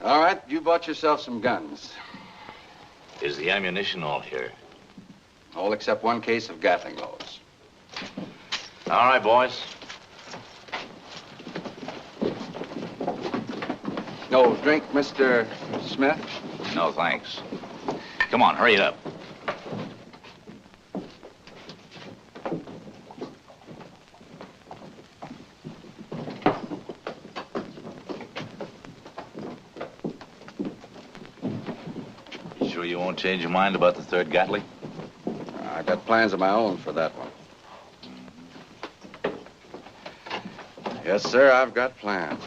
All right, you bought yourself some guns. Is the ammunition all here? All except one case of Gatling Guns. All right, boys. No drink, Mr. Smith? No, thanks. Come on, hurry it up. You sure you won't change your mind about the third Gatling? I got plans of my own for that one. Yes, sir, I've got plans.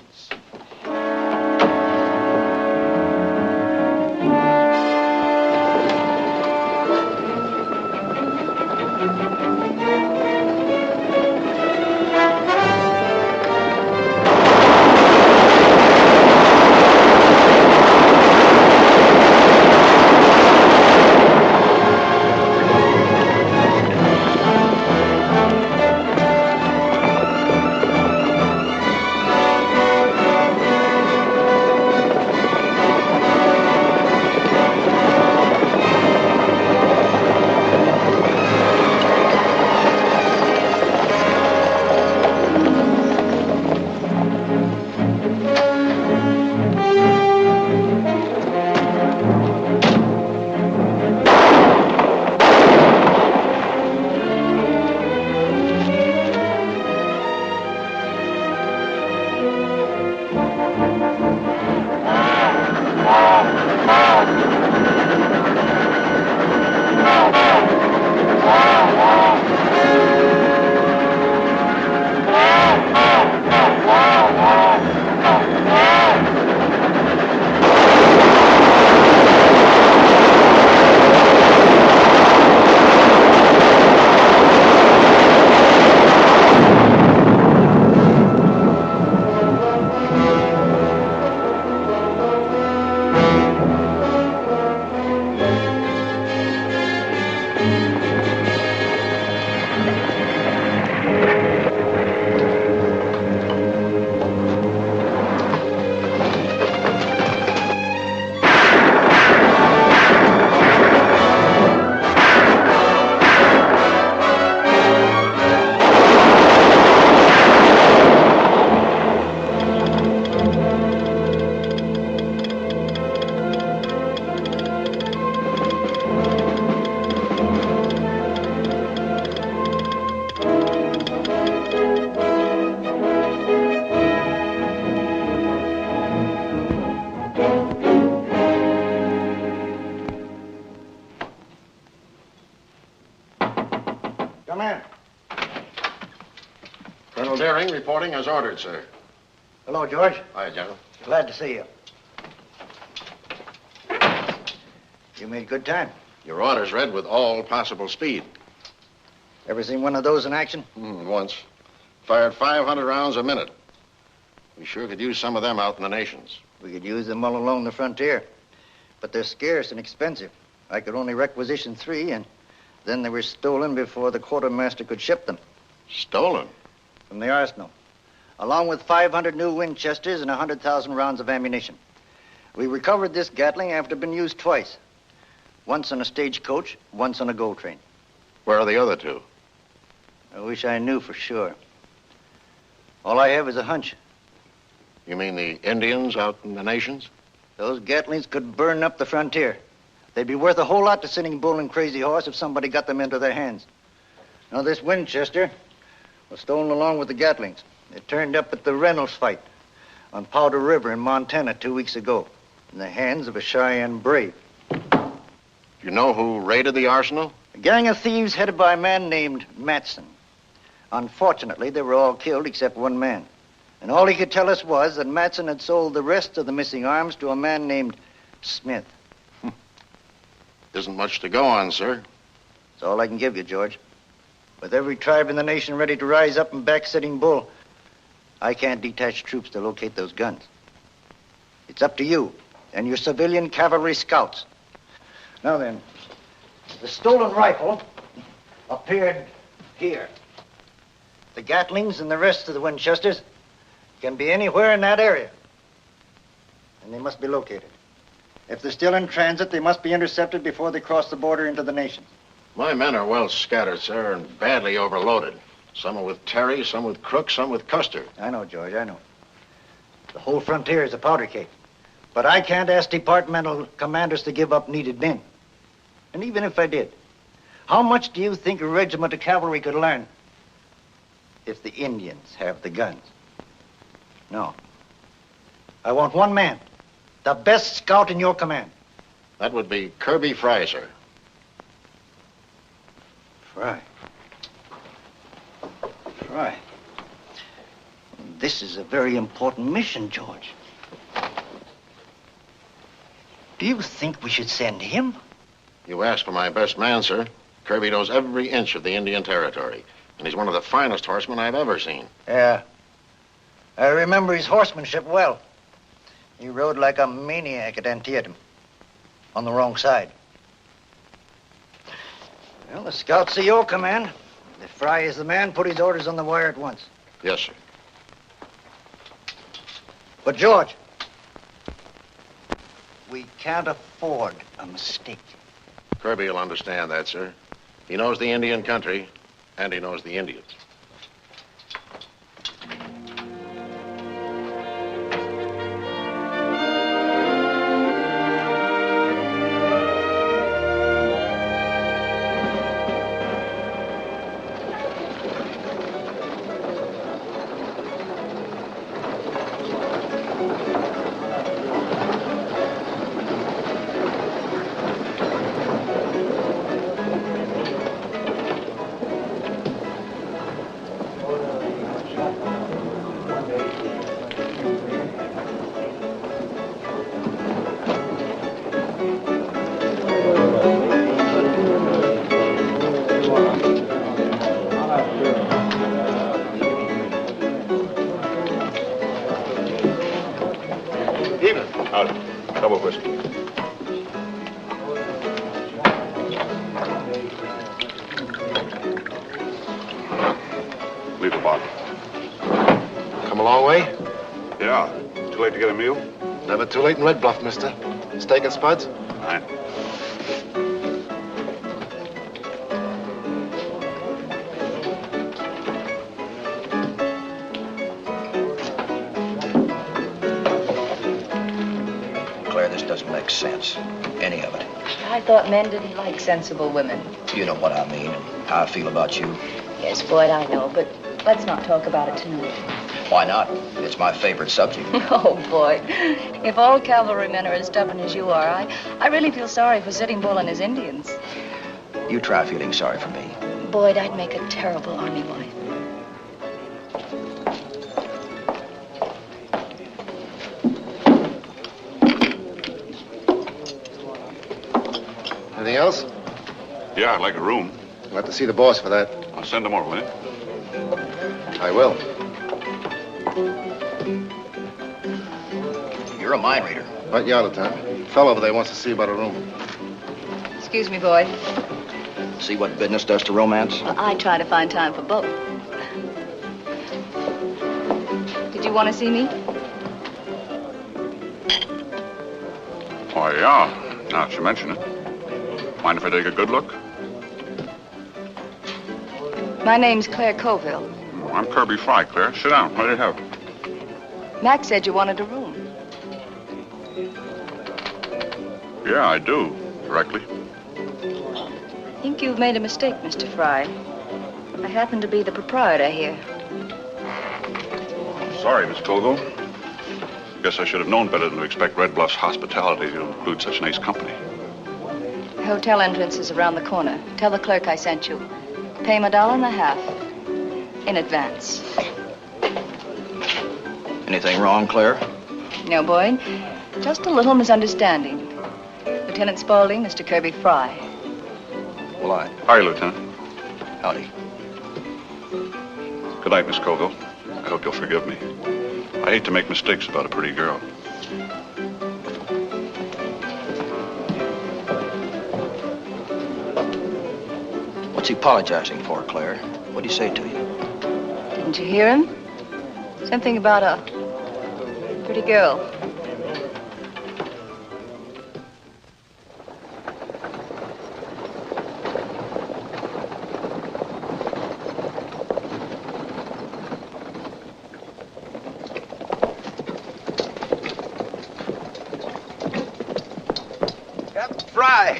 Come in. Colonel Deering reporting as ordered, sir. Hello, George. Hi, General. Glad to see you. You made good time. Your orders read with all possible speed. Ever seen one of those in action? Once. Fired 500 rounds a minute. We sure could use some of them out in the nations. We could use them all along the frontier. But they're scarce and expensive. I could only requisition 3, and then they were stolen before the quartermaster could ship them. Stolen? From the arsenal. Along with 500 new Winchesters and 100,000 rounds of ammunition. We recovered this Gatling after being used twice. Once on a stagecoach, once on a GO train. Where are the other 2? I wish I knew for sure. All I have is a hunch. You mean the Indians out in the nations? Those Gatlings could burn up the frontier. They'd be worth a whole lot to Sitting Bull and Crazy Horse if somebody got them into their hands. Now, this Winchester was stolen along with the Gatlings. It turned up at the Reynolds fight on Powder River in Montana 2 weeks ago in the hands of a Cheyenne brave. You know who raided the arsenal? A gang of thieves headed by a man named Matson. Unfortunately, they were all killed except one man. And all he could tell us was that Matson had sold the rest of the missing arms to a man named Smith. Isn't much to go on, sir. That's all I can give you, George. With every tribe in the nation ready to rise up and back Sitting Bull, I can't detach troops to locate those guns. It's up to you and your civilian cavalry scouts. Now then, the stolen rifle appeared here. The Gatlings and the rest of the Winchesters can be anywhere in that area. and they must be located. If they're still in transit, they must be intercepted before they cross the border into the nation. My men are well scattered, sir, and badly overloaded. Some are with Terry, some with Crook, some with Custer. I know, George, I know. The whole frontier is a powder cake. But I can't ask departmental commanders to give up needed men. And even if I did, how much do you think a regiment of cavalry could learn if the Indians have the guns? No. I want one man, the best scout in your command. That would be Kirby Frye, sir. Frye. Frye. This is a very important mission, George. Do you think we should send him? You asked for my best man, sir. Kirby knows every inch of the Indian Territory, and he's one of the finest horsemen I've ever seen. Yeah. I remember his horsemanship well. He rode like a maniac at Antietam, on the wrong side. Well, the scouts are your command. If Frye is the man, put his orders on the wire at once. Yes, sir. But, George, we can't afford a mistake. Kirby will understand that, sir. He knows the Indian country, and he knows the Indians. Double whiskey. Leave a bottle. Come a long way? Yeah. Too late to get a meal? Never too late in Red Bluff, mister. Steak and spuds? Fine. Doesn't make sense. Any of it. I thought men didn't like sensible women. You know what I mean and how I feel about you. Yes, Boyd, I know, but let's not talk about it tonight. Why not? It's my favorite subject. Oh, Boyd. If all cavalrymen are as stubborn as you are, I really feel sorry for Sitting Bull and his Indians. You try feeling sorry for me. Boyd, I'd make a terrible army wife. Anything else? Yeah, I'd like a room. You'll have to see the boss for that. I'll send him over, will you? I will. You're a mind reader. Right, you out of time. Fellow over there wants to see about a room. Excuse me, Boyd. See what business does to romance? Well, I try to find time for both. Did you want to see me? Oh, yeah. Now that you mention it. Mind if I take a good look? My name's Claire Colville. I'm Kirby Frye, Claire. Sit down. What do you have? Max said you wanted a room. Yeah, I do. Directly. I think you've made a mistake, Mr. Frye. I happen to be the proprietor here. Sorry, Miss Colville. Guess I should have known better than to expect Red Bluff's hospitality to include such nice company. The hotel entrance is around the corner. Tell the clerk I sent you. Pay him $1.50 in advance. Anything wrong, Claire? No, Boyd. Just a little misunderstanding. Lieutenant Spaulding, Mr. Kirby Frye. Well, Hi, Lieutenant. Howdy. Good night, Miss Colville. I hope you'll forgive me. I hate to make mistakes about a pretty girl. What's he apologizing for, Claire? What'd he say to you? Didn't you hear him? Something about a pretty girl. Frye.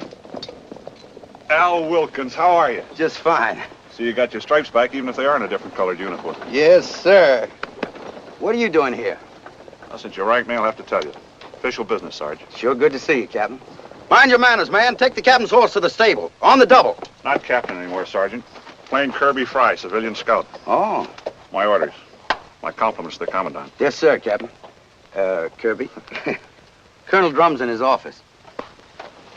Al Wilkins, how are you? Just fine. So you got your stripes back, even if they are in a different colored uniform. Yes, sir. What are you doing here? Well, since you ranked me, I'll have to tell you. Official business, Sergeant. Sure good to see you, Captain. Mind your manners, man. Take the captain's horse to the stable. On the double. Not captain anymore, Sergeant. Plain Kirby Frye, civilian scout. Oh. My orders. My compliments to the Commandant. Yes, sir, Captain. Kirby. Colonel Drum's in his office.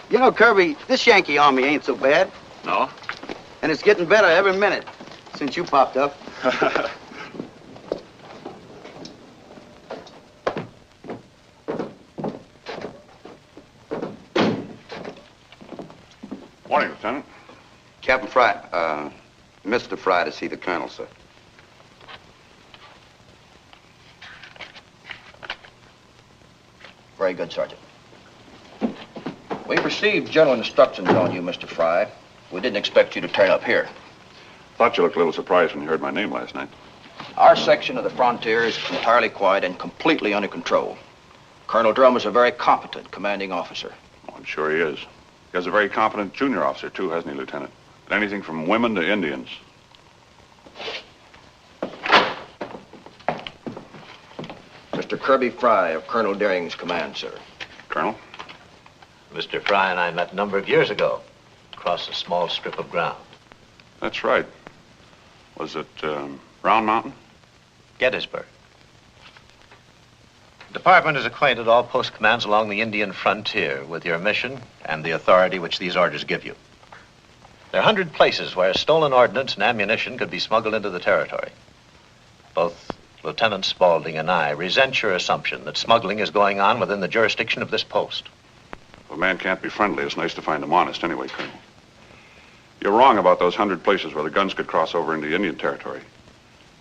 You know, Kirby, this Yankee army ain't so bad. No? And it's getting better every minute since you popped up. Morning, Lieutenant. Captain Frye, Mr. Frye to see the colonel, sir. Very good, Sergeant. We've received general instructions on you, Mr. Frye. We didn't expect you to turn up here. Thought you looked a little surprised when you heard my name last night. Our section of the frontier is entirely quiet and completely under control. Colonel Drum is a very competent commanding officer. Oh, I'm sure he is. He has a very competent junior officer, too, hasn't he, Lieutenant? And anything from women to Indians. Mr. Kirby Frye of Colonel Dering's command, sir. Colonel? Mr. Frye and I met a number of years ago across a small strip of ground. That's right. Was it Round Mountain? Gettysburg. The department has acquainted all post commands along the Indian frontier with your mission and the authority which these orders give you. There are 100 places where stolen ordnance and ammunition could be smuggled into the territory. Both Lieutenant Spaulding and I resent your assumption that smuggling is going on within the jurisdiction of this post. If a man can't be friendly, it's nice to find him honest anyway, Colonel. You're wrong about those 100 places where the guns could cross over into Indian territory.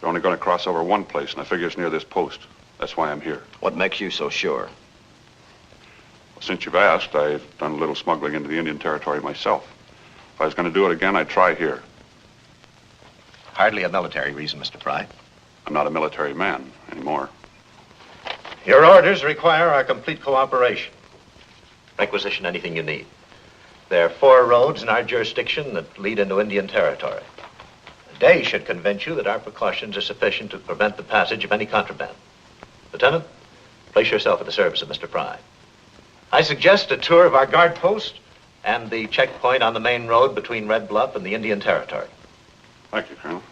They're only going to cross over one place, and I figure it's near this post. That's why I'm here. What makes you so sure? Well, since you've asked, I've done a little smuggling into the Indian territory myself. If I was going to do it again, I'd try here. Hardly a military reason, Mr. Frye. I'm not a military man anymore. Your orders require our complete cooperation. Requisition anything you need. There are 4 roads in our jurisdiction that lead into Indian territory. A day should convince you that our precautions are sufficient to prevent the passage of any contraband. Lieutenant, place yourself at the service of Mr. Frye. I suggest a tour of our guard post and the checkpoint on the main road between Red Bluff and the Indian territory. Thank you, Colonel.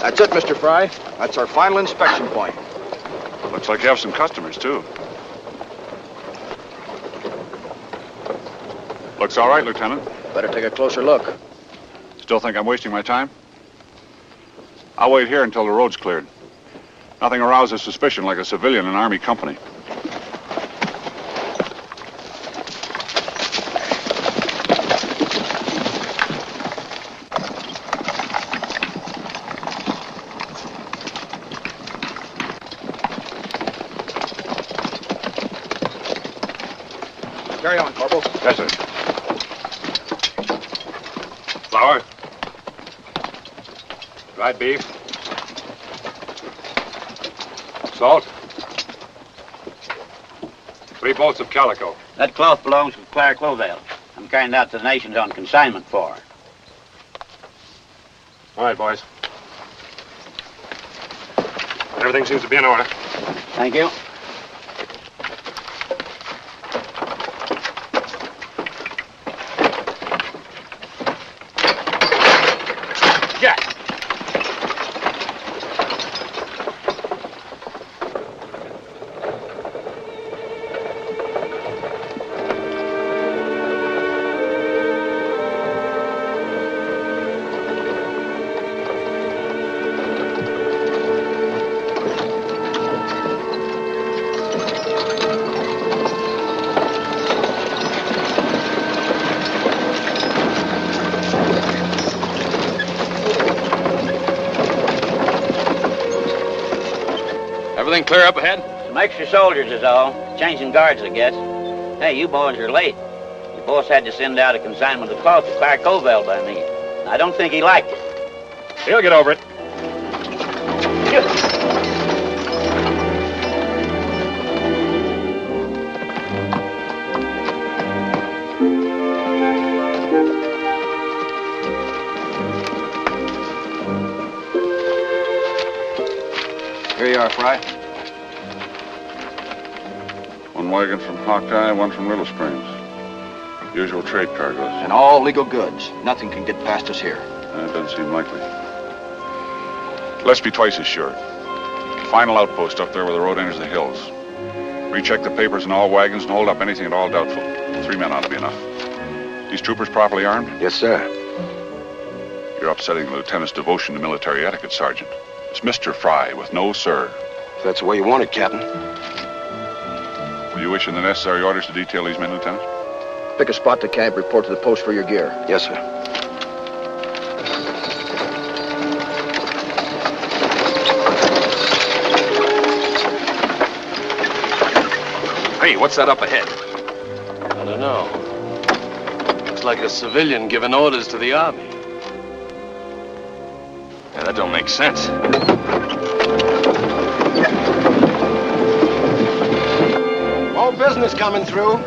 That's it, Mr. Frye. That's our final inspection point. Looks like you have some customers, too. Looks all right, Lieutenant. Better take a closer look. Still think I'm wasting my time? I'll wait here until the road's cleared. Nothing arouses suspicion like a civilian in an Army company. Carry on, Corporal. Yes, sir. Flour. Dried beef. Salt. 3 bolts of calico. That cloth belongs to Claire Clovell. I'm carrying it out to the nations on consignment for her. All right, boys. Everything seems to be in order. Thank you. Everything clear up ahead? Some extra soldiers is all. Changing guards, I guess. Hey, you boys are late. Your boss had to send out a consignment of cloth to Claire Covell by me. I don't think he liked it. He'll get over it. Here you are, Frye. One wagon from Hawkeye, one from Little Springs. Usual trade cargoes. And all legal goods. Nothing can get past us here. That doesn't seem likely. Let's be twice as sure. Final outpost up there where the road enters the hills. Recheck the papers in all wagons and hold up anything at all doubtful. 3 men ought to be enough. These troopers properly armed? Yes, sir. You're upsetting the lieutenant's devotion to military etiquette, Sergeant. It's Mr. Frye with no sir. If that's the way you want it, Captain. Will you issue the necessary orders to detail these men, Lieutenant? Pick a spot to camp, report to the post for your gear. Yes, sir. Hey, what's that up ahead? I don't know. Looks like a civilian giving orders to the army. Yeah, that don't make sense. More business coming through.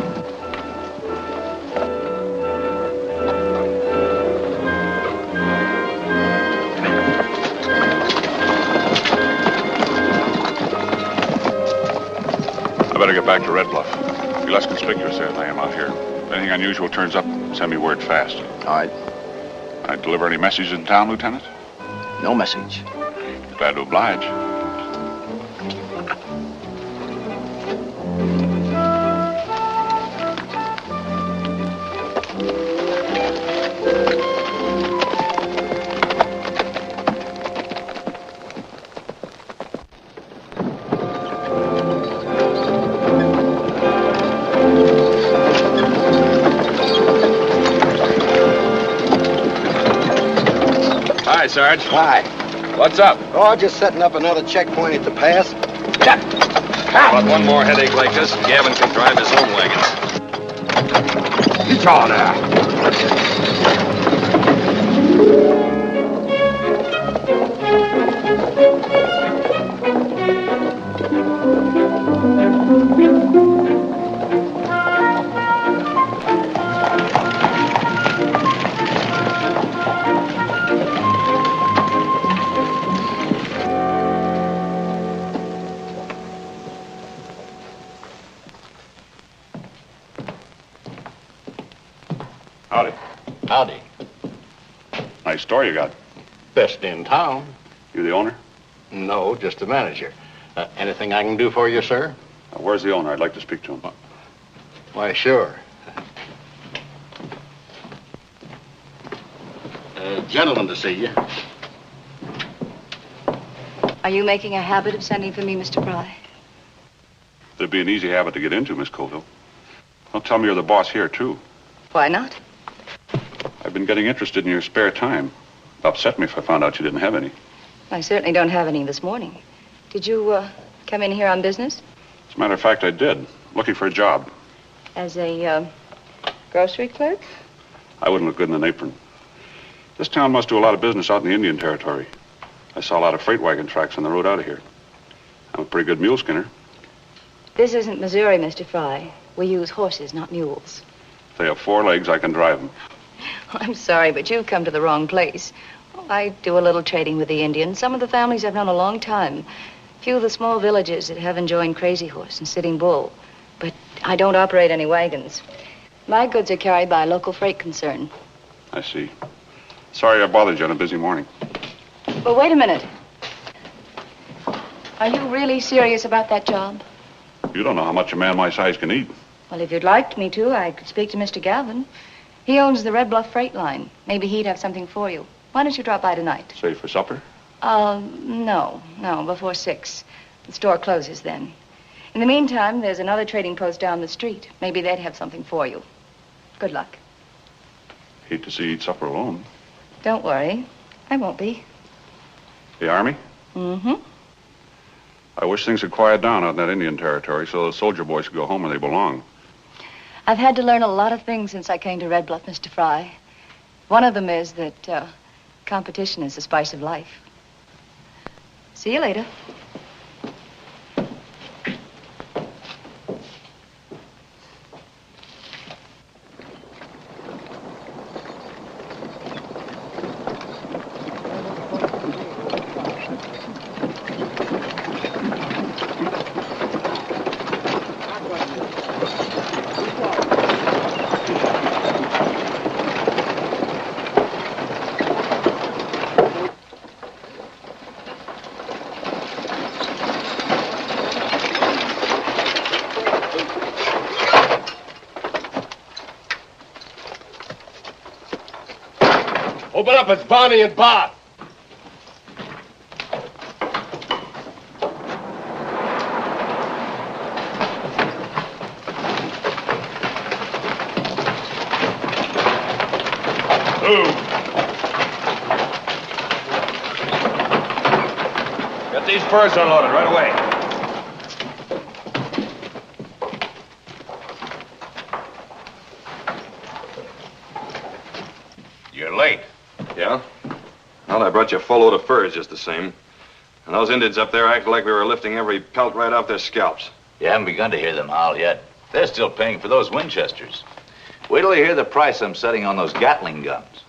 I better get back to Red Bluff. Be less conspicuous there than I am out here. If anything unusual turns up, send me word fast. All right. I deliver any messages in town, Lieutenant? No message. Glad to oblige. Hi, Sarge. Hi. What's up? Oh, just setting up another checkpoint at the pass. About one more headache like this, and Gavin can drive his own wagons. It's on there. Howdy. Howdy. Nice store you got. Best in town. You the owner? No, just the manager. Anything I can do for you, sir? Where's the owner? I'd like to speak to him. Why, sure. Gentleman to see you. Are you making a habit of sending for me, Mr. Frye? It'd be an easy habit to get into, Miss Colville. Don't tell me you're the boss here, too. Why not? I've been getting interested in your spare time. It'd upset me if I found out you didn't have any. I certainly don't have any this morning. Did you come in here on business? As a matter of fact, I did. Looking for a job. As a grocery clerk? I wouldn't look good in an apron. This town must do a lot of business out in the Indian Territory. I saw a lot of freight wagon tracks on the road out of here. I'm a pretty good mule skinner. This isn't Missouri, Mr. Frye. We use horses, not mules. If they have 4 legs, I can drive them. I'm sorry, but you've come to the wrong place. Oh, I do a little trading with the Indians. Some of the families I've known a long time. Few of the small villages that haven't joined Crazy Horse and Sitting Bull. But I don't operate any wagons. My goods are carried by a local freight concern. I see. Sorry I bothered you on a busy morning. Well, wait a minute. Are you really serious about that job? You don't know how much a man my size can eat. Well, if you'd like me to, I could speak to Mr. Gavin. He owns the Red Bluff Freight Line. Maybe he'd have something for you. Why don't you drop by tonight? Say for supper? No, before 6. The store closes then. In the meantime, there's another trading post down the street. Maybe they'd have something for you. Good luck. Hate to see you eat supper alone. Don't worry. I won't be. The Army? Mm-hmm. I wish things had quieted down out in that Indian Territory so the soldier boys could go home where they belong. I've had to learn a lot of things since I came to Red Bluff, Mr. Frye. One of them is that Competition is the spice of life. See you later. Open up, it's Bonnie and Bob. Get these furs unloaded right away. You're late. Yeah? Well, I brought you a full load of furs just the same. And those Indians up there acted like we were lifting every pelt right off their scalps. You haven't begun to hear them howl yet. They're still paying for those Winchesters. Wait till you hear the price I'm setting on those Gatling guns.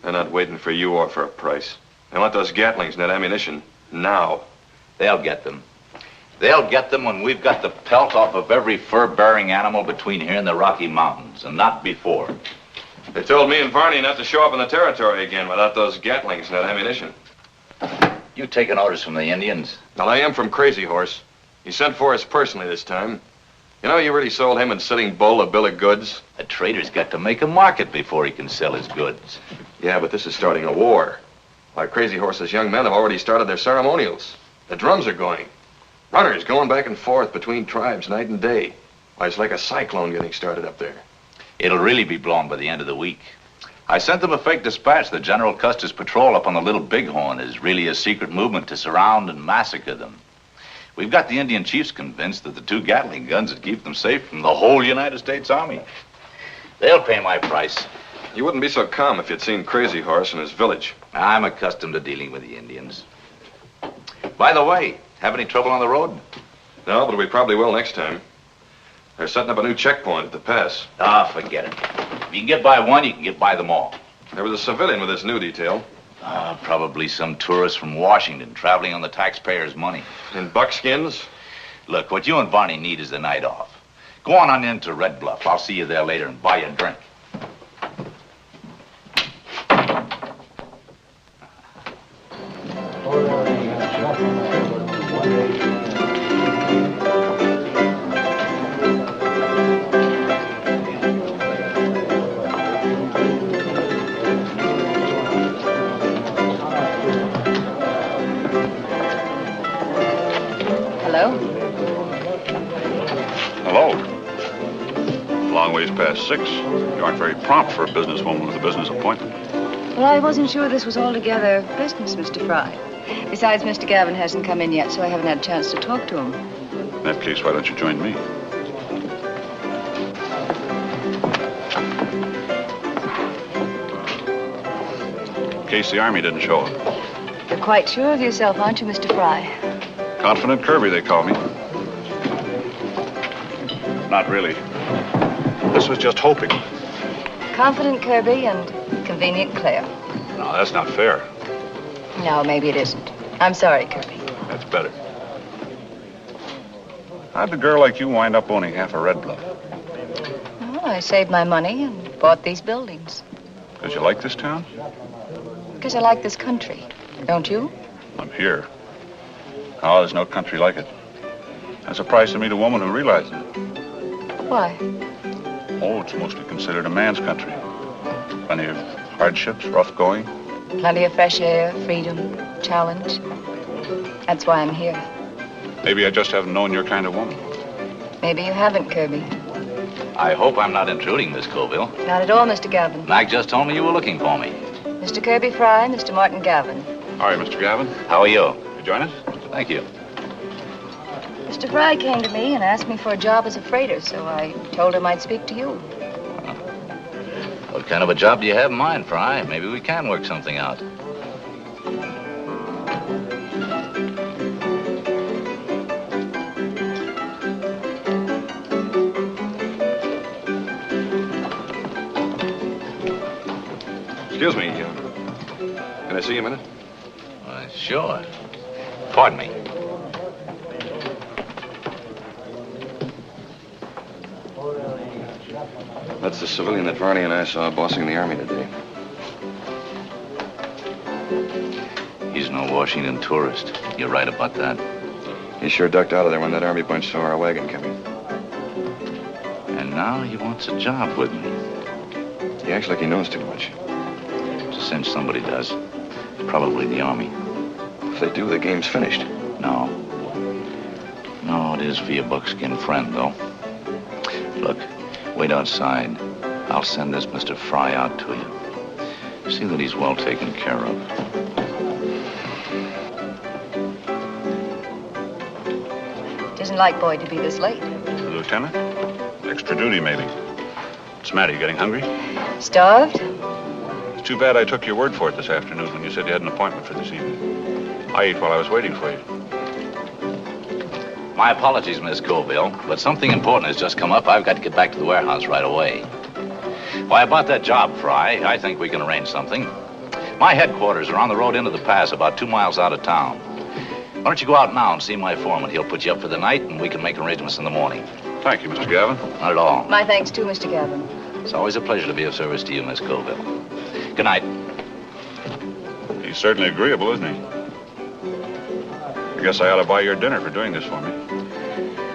They're not waiting for you or for a price. They want those Gatlings and that ammunition now. They'll get them. They'll get them when we've got the pelt off of every fur-bearing animal between here and the Rocky Mountains, and not before. They told me and Varney not to show up in the territory again without those Gatlings and that ammunition. You taking orders from the Indians? Well, I am from Crazy Horse. He sent for us personally this time. You know, you really sold him and Sitting Bull a bill of goods. A trader's got to make a market before he can sell his goods. Yeah, but this is starting a war. Why, Crazy Horse's young men have already started their ceremonials. The drums are going. Runners going back and forth between tribes night and day. Why, it's like a cyclone getting started up there. It'll really be blown by the end of the week. I sent them a fake dispatch that General Custer's patrol up on the Little Bighorn is really a secret movement to surround and massacre them. We've got the Indian chiefs convinced that the 2 Gatling guns would keep them safe from the whole United States Army. They'll pay my price. You wouldn't be so calm if you'd seen Crazy Horse in his village. I'm accustomed to dealing with the Indians. By the way, have any trouble on the road? No, but we probably will next time. They're setting up a new checkpoint at the pass. Ah, forget it. If you can get by one, you can get by them all. There was a civilian with this new detail. Probably some tourist from Washington traveling on the taxpayers' money. In buckskins? Look, what you and Barney need is the night off. Go on into Red Bluff. I'll see you there later and buy you a drink. Past 6. You aren't very prompt for a businesswoman with a business appointment. Well, I wasn't sure this was altogether business, Mr. Frye. Besides, Mr. Gavin hasn't come in yet, so I haven't had a chance to talk to him. In that case, why don't you join me? In case the Army didn't show up. You're quite sure of yourself, aren't you, Mr. Frye? Confident Kirby, they call me. Not really. This was just hoping. Confident Kirby and convenient Claire. No, that's not fair. No, maybe it isn't. I'm sorry, Kirby. That's better. How'd a girl like you wind up owning half a Red Bluff? Well, I saved my money and bought these buildings. Because you like this town? Because I like this country. Don't you? I'm here. Oh, there's no country like it. That's a price to meet a woman who realizes it. Why? Oh, it's mostly considered a man's country. Plenty of hardships, rough going. Plenty of fresh air, freedom, challenge. That's why I'm here. Maybe I just haven't known your kind of woman. Maybe you haven't, Kirby. I hope I'm not intruding, Miss Colville. Not at all, Mr. Gavin. Mac just told me you were looking for me. Mr. Kirby Frye, Mr. Martin Gavin. All right, Mr. Gavin. How are you? You join us? Thank you. Mr. Frye came to me and asked me for a job as a freighter, so I told him I'd speak to you. What kind of a job do you have in mind, Frye? Maybe we can work something out. Excuse me. Can I see you a minute? Sure. Pardon me. That's the civilian that Varney and I saw bossing the army today. He's no Washington tourist. You're right about that. He sure ducked out of there when that army bunch saw our wagon coming. And now he wants a job with me. He acts like he knows too much. It's a cinch somebody does. Probably the army. If they do, the game's finished. No. No, it is for your buckskin friend, though. Look, wait outside. I'll send this Mr. Frye out to you. See that he's well taken care of. Isn't like Boyd to be this late. Lieutenant? Extra duty, maybe. What's the matter? You getting hungry? Starved? It's too bad I took your word for it this afternoon when you said you had an appointment for this evening. I ate while I was waiting for you. My apologies, Miss Colville, but something important has just come up. I've got to get back to the warehouse right away. Why, about that job, Frye, I think we can arrange something. My headquarters are on the road into the pass, about 2 miles out of town. Why don't you go out now and see my foreman? He'll put you up for the night, and we can make arrangements in the morning. Thank you, Mr. Gavin. Not at all. My thanks too, Mr. Gavin. It's always a pleasure to be of service to you, Miss Colville. Good night. He's certainly agreeable, isn't he? I guess I ought to buy your dinner for doing this for me.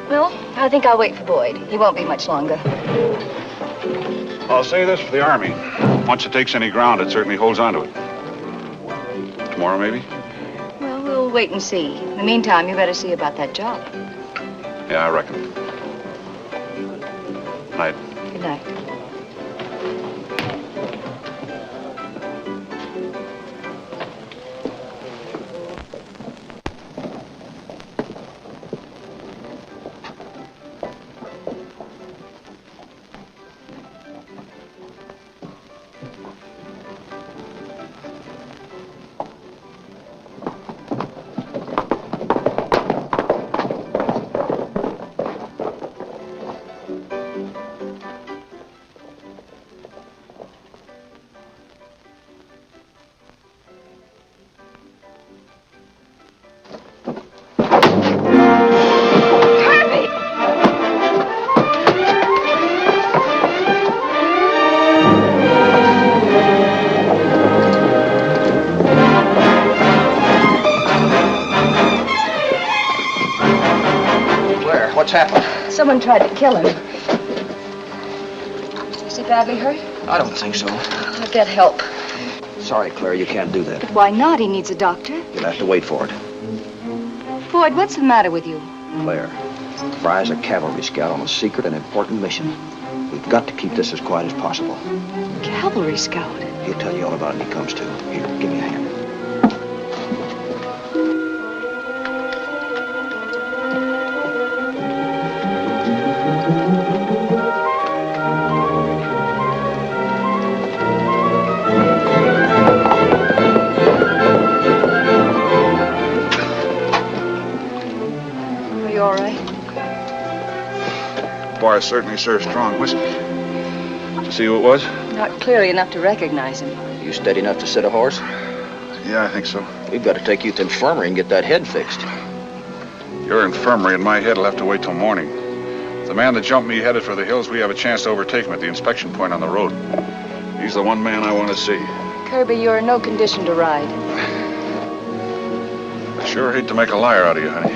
Well, I think I'll wait for Boyd. He won't be much longer. I'll say this for the Army. Once it takes any ground, it certainly holds on to it. Tomorrow, maybe? Well, we'll wait and see. In the meantime, you better see about that job. Yeah, I reckon. Night. Good night. What's happened? Someone tried to kill him. Is he badly hurt? I don't think so. I'll get help. Sorry, Claire, you can't do that. But why not? He needs a doctor. You'll have to wait for it. Boyd, what's the matter with you? Claire, Frye's a cavalry scout on a secret and important mission. We've got to keep this as quiet as possible. Cavalry scout? He'll tell you all about it when he comes to. Here, give me a hand. Bar certainly serves strong whiskey. Did you see who it was? Not clearly enough to recognize him. You steady enough to sit a horse? Yeah, I think so. We've got to take you to the infirmary and get that head fixed. Your infirmary and my head will have to wait till morning. The man that jumped me headed for the hills, we have a chance to overtake him at the inspection point on the road. He's the one man I want to see. Kirby, you're in no condition to ride. I sure hate to make a liar out of you, honey.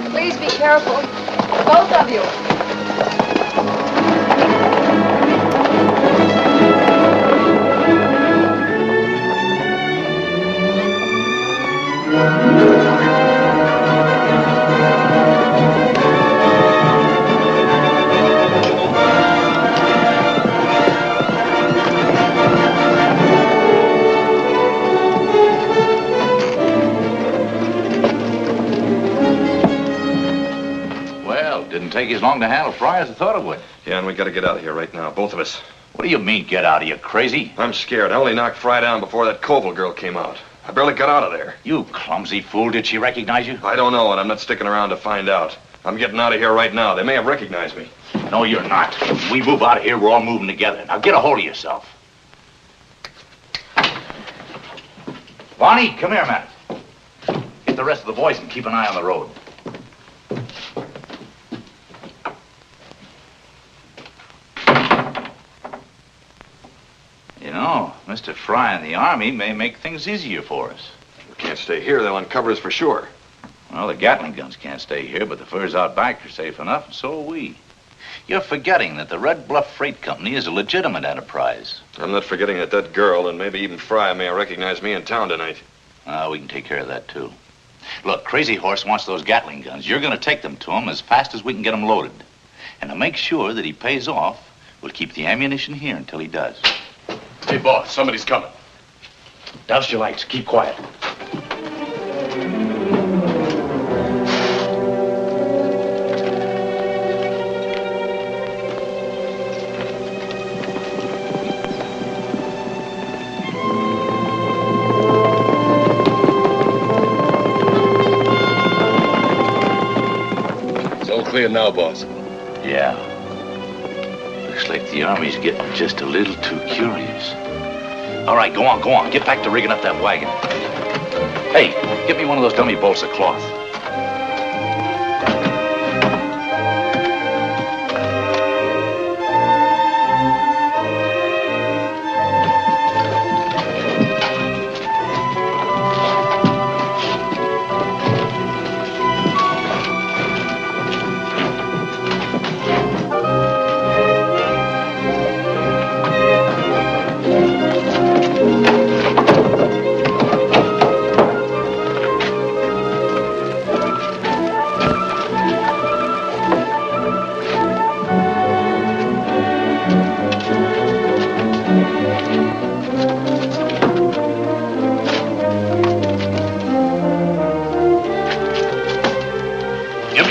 Please be careful. Both of you. Didn't take as long to handle Frye as I thought it would. Yeah, and we got to get out of here right now, both of us. What do you mean, get out of here, crazy? I'm scared. I only knocked Frye down before that Colville girl came out. I barely got out of there. You clumsy fool. Did she recognize you? I don't know, and I'm not sticking around to find out. I'm getting out of here right now. They may have recognized me. No, you're not. When we move out of here, we're all moving together. Now get a hold of yourself. Bonnie, come here, man. Get the rest of the boys and keep an eye on the road. You know, Mr. Frye and the Army may make things easier for us. We can't stay here. They'll uncover us for sure. Well, the Gatling guns can't stay here, but the furs out back are safe enough, and so are we. You're forgetting that the Red Bluff Freight Company is a legitimate enterprise. I'm not forgetting that that girl, and maybe even Frye, may have recognized me in town tonight. We can take care of that, too. Look, Crazy Horse wants those Gatling guns. You're going to take them to him as fast as we can get them loaded. And to make sure that he pays off, we'll keep the ammunition here until he does. Hey, boss, somebody's coming. Douse your lights. Keep quiet. Clear now, boss. Yeah. Looks like the Army's getting just a little too curious. All right, go on. Get back to rigging up that wagon. Hey, get me one of those dummy bolts of cloth.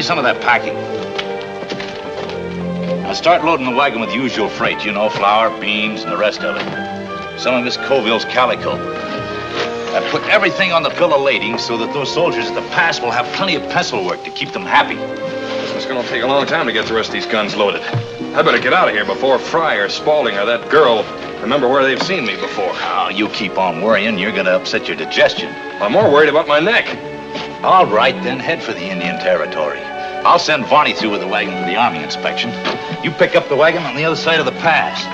Some of that packing. Now start loading the wagon with the usual freight. You know, flour, beans, and the rest of it. Some of Miss Coville's calico. And put everything on the bill of lading so that those soldiers at the pass will have plenty of pencil work to keep them happy. It's going to take a long time to get the rest of these guns loaded. I better get out of here before Frye or Spaulding or that girl remember where they've seen me before. Oh, you keep on worrying. You're going to upset your digestion. I'm more worried about my neck. All right, then head for the Indian Territory. I'll send Varney through with the wagon for the Army inspection. You pick up the wagon on the other side of the pass.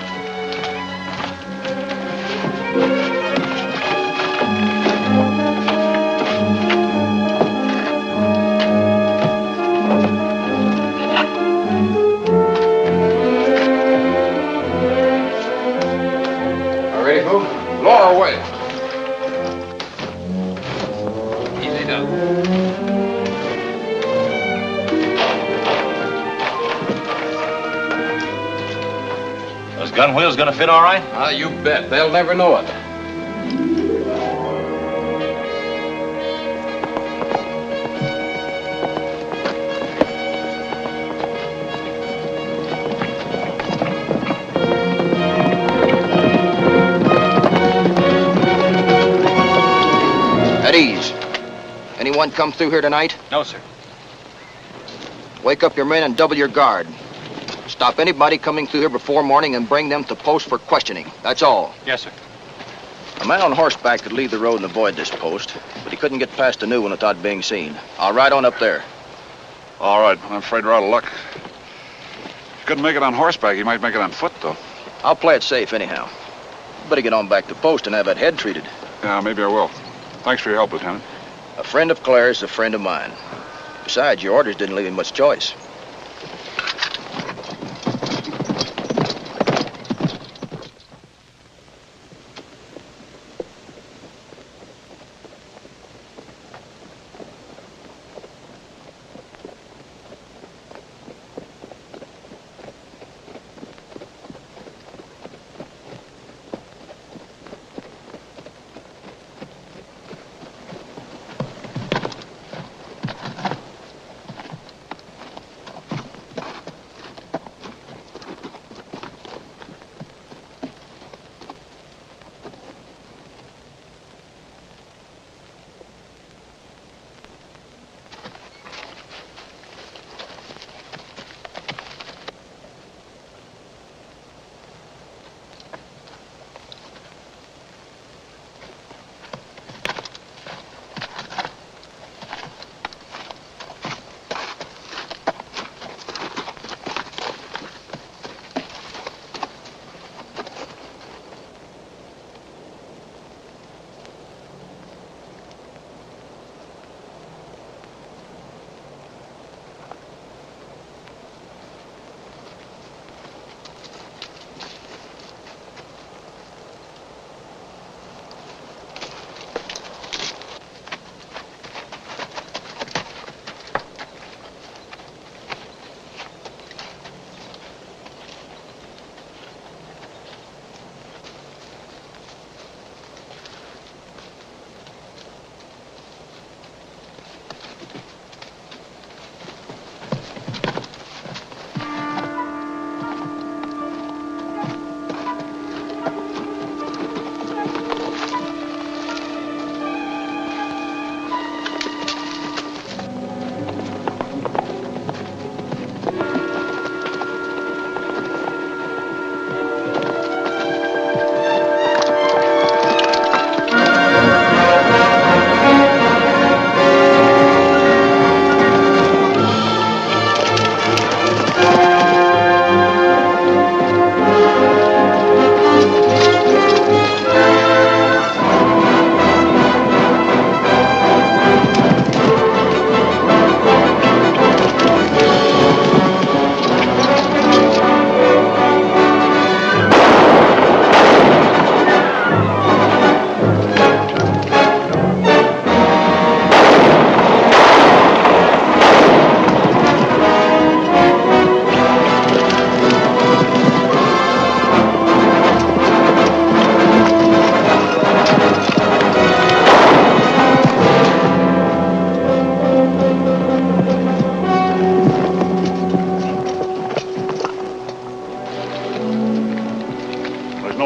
All ready, folks? Lower away. Easy now. Gun wheels gonna fit all right? Ah, you bet. They'll never know it. At ease. Anyone come through here tonight? No, sir. Wake up your men and double your guard. Stop anybody coming through here before morning and bring them to post for questioning. That's all. Yes, sir. A man on horseback could leave the road and avoid this post, but he couldn't get past the new one without being seen. I'll ride on up there. All right, I'm afraid we're out of luck. He couldn't make it on horseback. He might make it on foot, though. I'll play it safe anyhow. Better get on back to post and have that head treated. Yeah, maybe I will. Thanks for your help, Lieutenant. A friend of Claire's is a friend of mine. Besides, your orders didn't leave him much choice.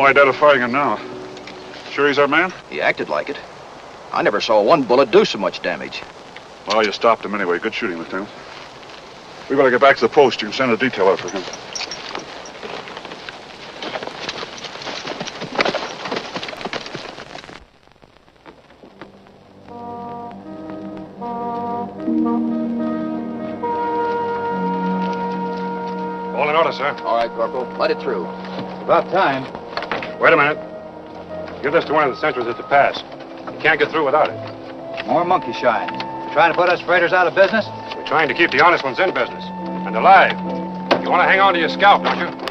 no identifying him now. Sure he's our man? He acted like it. I never saw one bullet do so much damage. Well, you stopped him anyway. Good shooting, Lieutenant. We better get back to the post. You can send a detail out for him. All in order, sir. All right, Corporal. Let it through. About time. Wait a minute. Give this to one of the sentries at the pass. You can't get through without it. More monkey shine. Trying to put us freighters out of business? We're trying to keep the honest ones in business. And alive. You want to hang on to your scalp, don't you?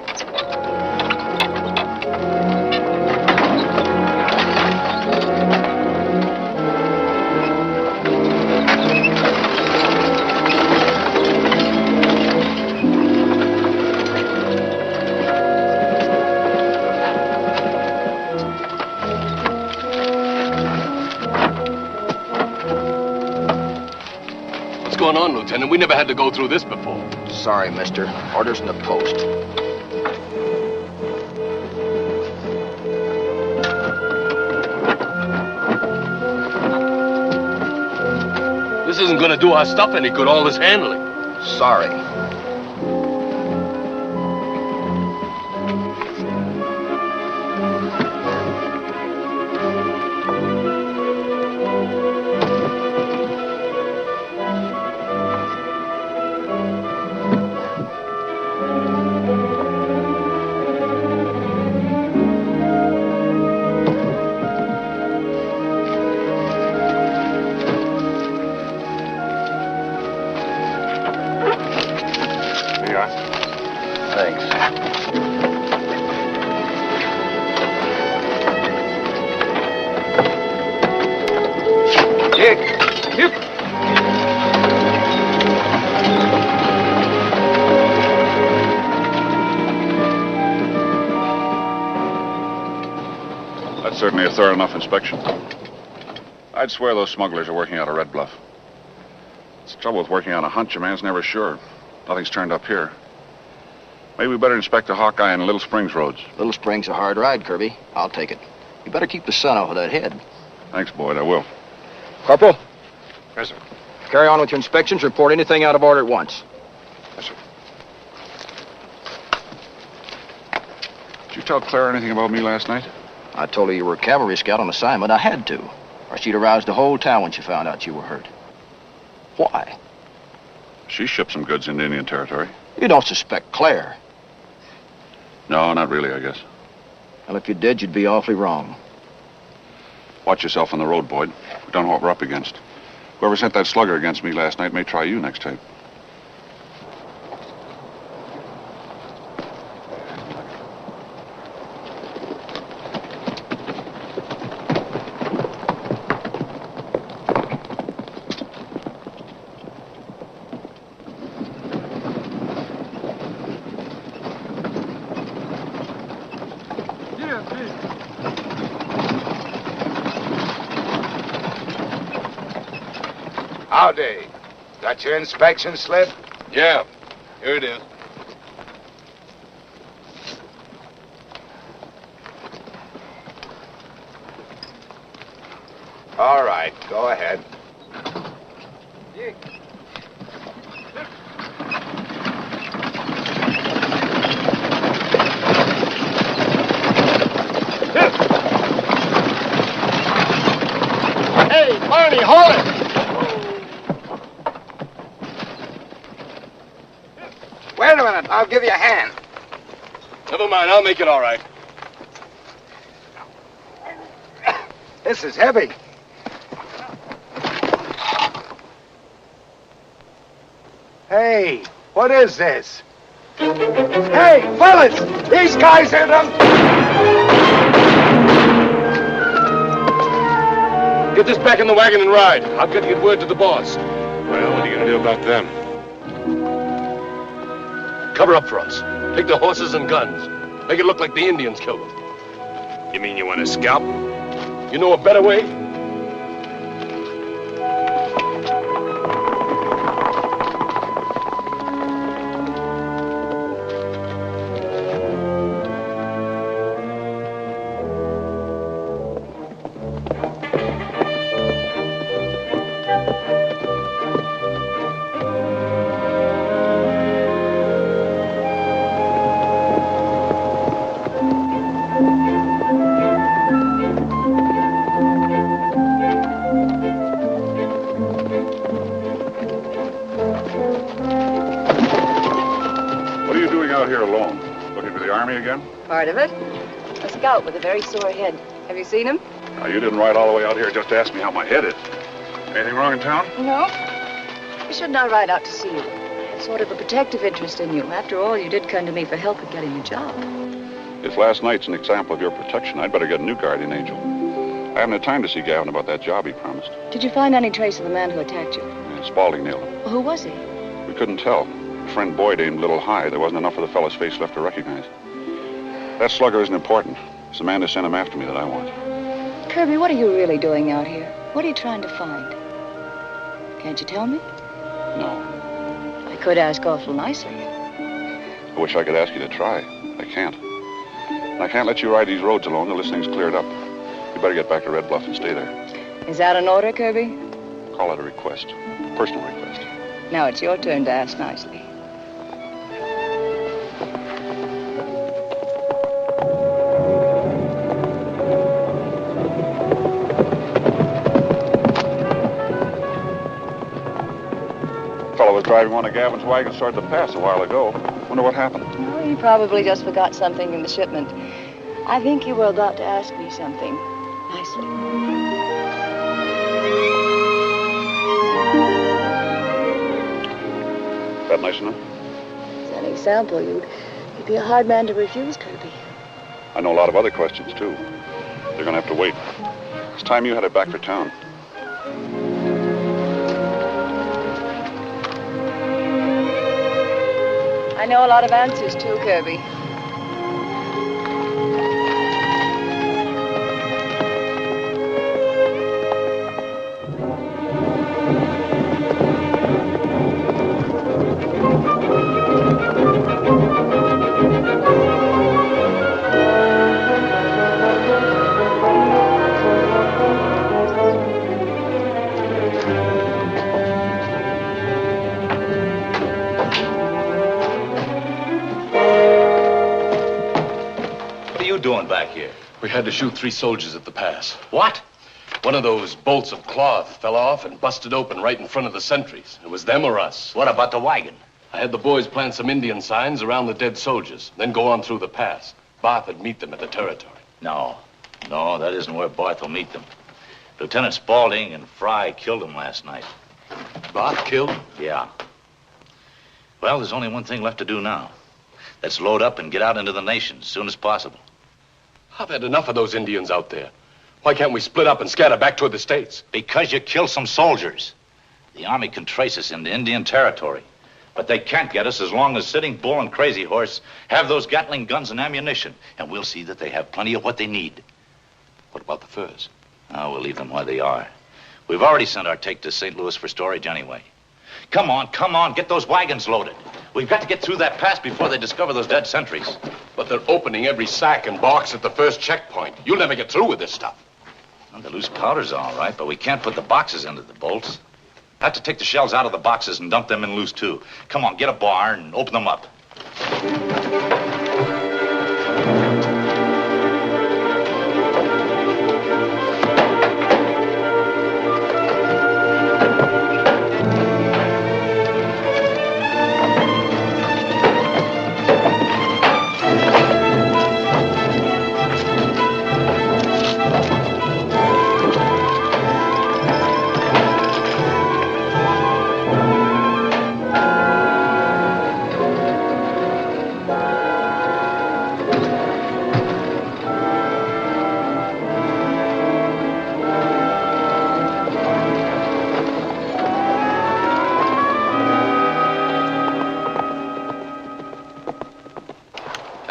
What's going on, Lieutenant? We never had to go through this before. Sorry, mister. Orders in the post. This isn't going to do our stuff any good, all this handling. Sorry. That's certainly a thorough enough inspection. I'd swear those smugglers are working out of Red Bluff. It's the trouble with working on a hunch. A man's never sure. Nothing's turned up here. Maybe we better inspect the Hawkeye and Little Springs roads. Little Springs a hard ride, Kirby. I'll take it. You better keep the sun off of that head. Thanks, Boyd. I will. Corporal? Yes, sir. Carry on with your inspections. Report anything out of order at once. Yes, sir. Did you tell Claire anything about me last night? I told her you were a cavalry scout on assignment. I had to. Or she'd aroused the whole town when she found out you were hurt. Why? She shipped some goods into Indian Territory. You don't suspect Claire. No, not really, I guess. Well, if you did, you'd be awfully wrong. Watch yourself on the road, Boyd. We don't know what we're up against. Whoever sent that slugger against me last night may try you next time. Howdy. Got your inspection slip? Yeah, here it is. All right, go ahead. Hey, Barney, hold it! Wait a minute, I'll give you a hand. Never mind, I'll make it all right. This is heavy. Hey, what is this? Hey, fellas! These guys are them! Get this back in the wagon and ride. I've got to get word to the boss. Well, what are you going to do about them? Cover up for us. Take the horses and guns. Make it look like the Indians killed them. You mean you want to scalp them? You know a better way? Army again? Part of it. A scout with a very sore head. Have you seen him? Now, you didn't ride all the way out here just to ask me how my head is. Anything wrong in town? No. You should not ride out to see you. I have sort of a protective interest in you. After all, you did come to me for help in getting a job. If last night's an example of your protection, I'd better get a new guardian angel. I haven't had time to see Gavin about that job he promised. Did you find any trace of the man who attacked you? Yeah, Spaulding nailed him. Well, who was he? We couldn't tell. Friend Boyd aimed a little high. There wasn't enough of the fellow's face left to recognize. That slugger isn't important. It's the man who sent him after me that I want. Kirby, what are you really doing out here? What are you trying to find? Can't you tell me? No. I could ask awful nicely. I wish I could ask you to try. I can't. And I can't let you ride these roads alone till this thing's cleared up. You better get back to Red Bluff and stay there. Is that an order, Kirby? Call it a request. Personal request. Now it's your turn to ask nicely. Fellow was driving one of Gavin's wagons toward the pass a while ago. Wonder what happened. Well, he probably just forgot something in the shipment. I think you were about to ask me something nicely. Is that nice enough? As an example, you'd be a hard man to refuse, Kirby. I know a lot of other questions, too. They're gonna have to wait. It's time you headed back for town. I know a lot of answers, too, Kirby. Doing back here? We had to shoot 3 soldiers at the pass. What? One of those bolts of cloth fell off and busted open right in front of the sentries. It was them or us. What about the wagon? I had the boys plant some Indian signs around the dead soldiers, then go on through the pass. Barth would meet them at the territory. No, that isn't where Barth will meet them. Lieutenant Spaulding and Frye killed him last night. Barth killed him? Yeah. Well, there's only one thing left to do now. Let's load up and get out into the nation as soon as possible. I've had enough of those Indians out there. Why can't we split up and scatter back toward the States? Because you killed some soldiers. The Army can trace us into Indian territory. But they can't get us as long as Sitting Bull and Crazy Horse have those Gatling guns and ammunition. And we'll see that they have plenty of what they need. What about the furs? Oh, we'll leave them where they are. We've already sent our take to St. Louis for storage anyway. Come on, get those wagons loaded. We've got to get through that pass before they discover those dead sentries. But they're opening every sack and box at the first checkpoint. You'll never get through with this stuff. Well, the loose powder's all right, but we can't put the boxes into the bolts. Have to take the shells out of the boxes and dump them in loose, too. Come on, get a bar and open them up.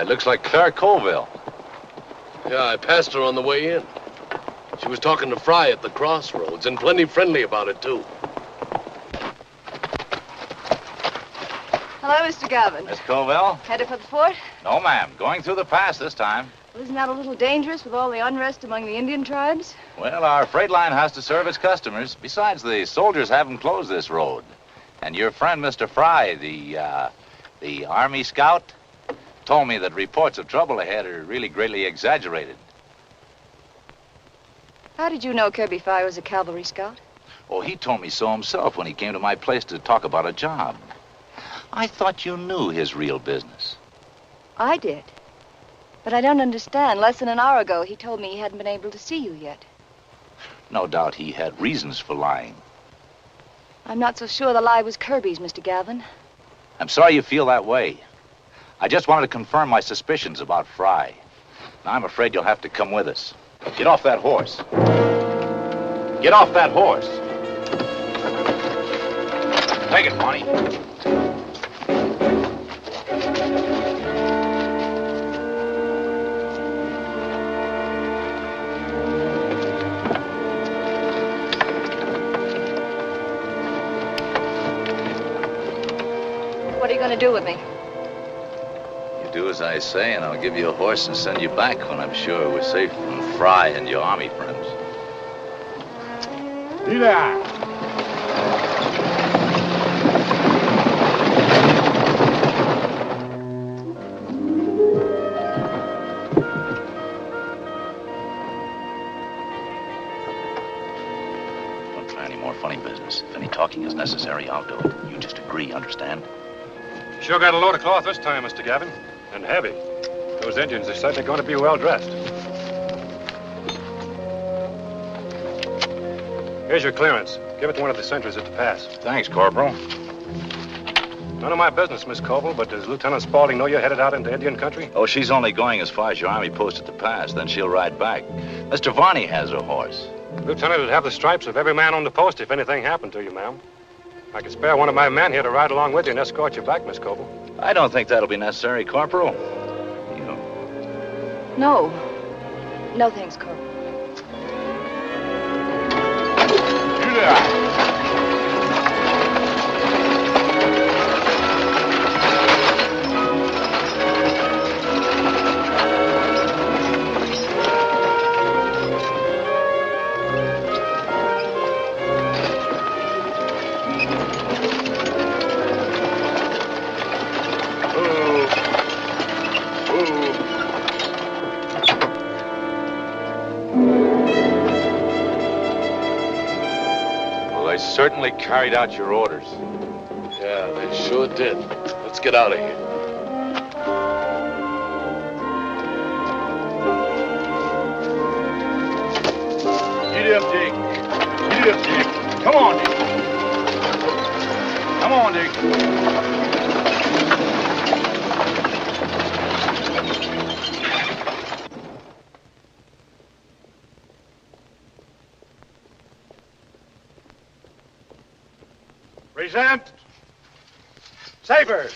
Looks like Claire Colville. Yeah, I passed her on the way in. She was talking to Frye at the crossroads, and plenty friendly about it, too. Hello, Mr. Gavin. Miss Colville? Headed for the fort? No, ma'am. Going through the pass this time. Well, isn't that a little dangerous with all the unrest among the Indian tribes? Well, our freight line has to serve its customers. Besides, the soldiers haven't closed this road. And your friend, Mr. Frye, the Army scout, told me that reports of trouble ahead are really greatly exaggerated. How did you know Kirby Frye was a cavalry scout? Oh, he told me so himself when he came to my place to talk about a job. I thought you knew his real business. I did. But I don't understand. Less than an hour ago, he told me he hadn't been able to see you yet. No doubt he had reasons for lying. I'm not so sure the lie was Kirby's, Mr. Gavin. I'm sorry you feel that way. I just wanted to confirm my suspicions about Frye. Now, I'm afraid you'll have to come with us. Get off that horse. Get off that horse. Take it, Bonnie. What are you going to do with me? Do as I say, and I'll give you a horse and send you back when I'm sure we're safe from Frye and your army friends. Don't try any more funny business. If any talking is necessary, I'll do it. You just agree, understand? Sure got a load of cloth this time, Mr. Gavin. And heavy. Those Indians are certainly going to be well dressed. Here's your clearance. Give it to one of the sentries at the pass. Thanks, Corporal. None of my business, Miss Coble, but does Lieutenant Spaulding know you're headed out into Indian country? Oh, she's only going as far as your army post at the pass. Then she'll ride back. Mr. Varney has her horse. Lieutenant would have the stripes of every man on the post if anything happened to you, ma'am. I could spare one of my men here to ride along with you and escort you back, Miss Coble. I don't think that'll be necessary, Corporal. No. No, thanks, Corporal. Certainly carried out your orders. Yeah, they sure did. Let's get out of here. Get up, Dick. Get up, Dick. Come on, Dick. Come on, Dick. Present. Sabers.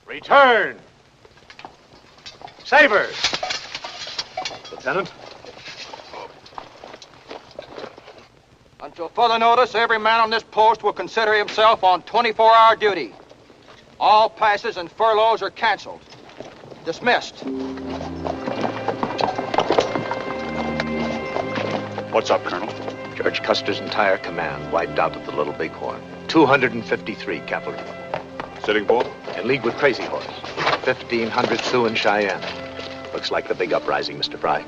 Return. Sabers. Lieutenant? Until further notice, every man on this post will consider himself on 24-hour duty. All passes and furloughs are canceled. Dismissed. What's up, Colonel? George Custer's entire command wiped out at the Little Bighorn. 253 cavalry. Sitting Bull? In league with Crazy Horse. 1,500 Sioux and Cheyenne. Looks like the big uprising, Mr. Frye.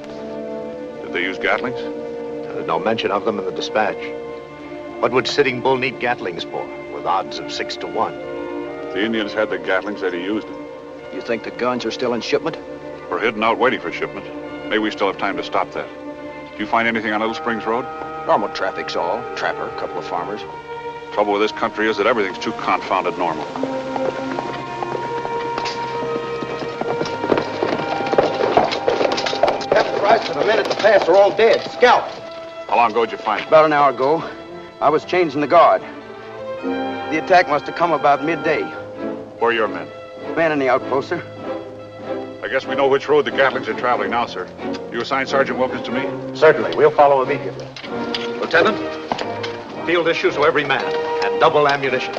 Did they use Gatlings? There's no mention of them in the dispatch. What would Sitting Bull need Gatlings for, with odds of 6 to 1? The Indians had the Gatlings, they'd have used them. You think the guns are still in shipment? We're hidden out waiting for shipment. Maybe we still have time to stop that. Did you find anything on Little Springs Road? Normal traffic's all. Trapper, a couple of farmers. Trouble with this country is that everything's too confounded normal. Captain Price and the men at the pass are all dead. Scalped. How long ago did you find them? About an hour ago. I was changing the guard. The attack must have come about midday. Where are your men? Man in the outpost, sir. I guess we know which road the Gatlings are traveling now, sir. You assign Sergeant Wilkins to me? Certainly. We'll follow immediately. Lieutenant, field issues to every man and double ammunition.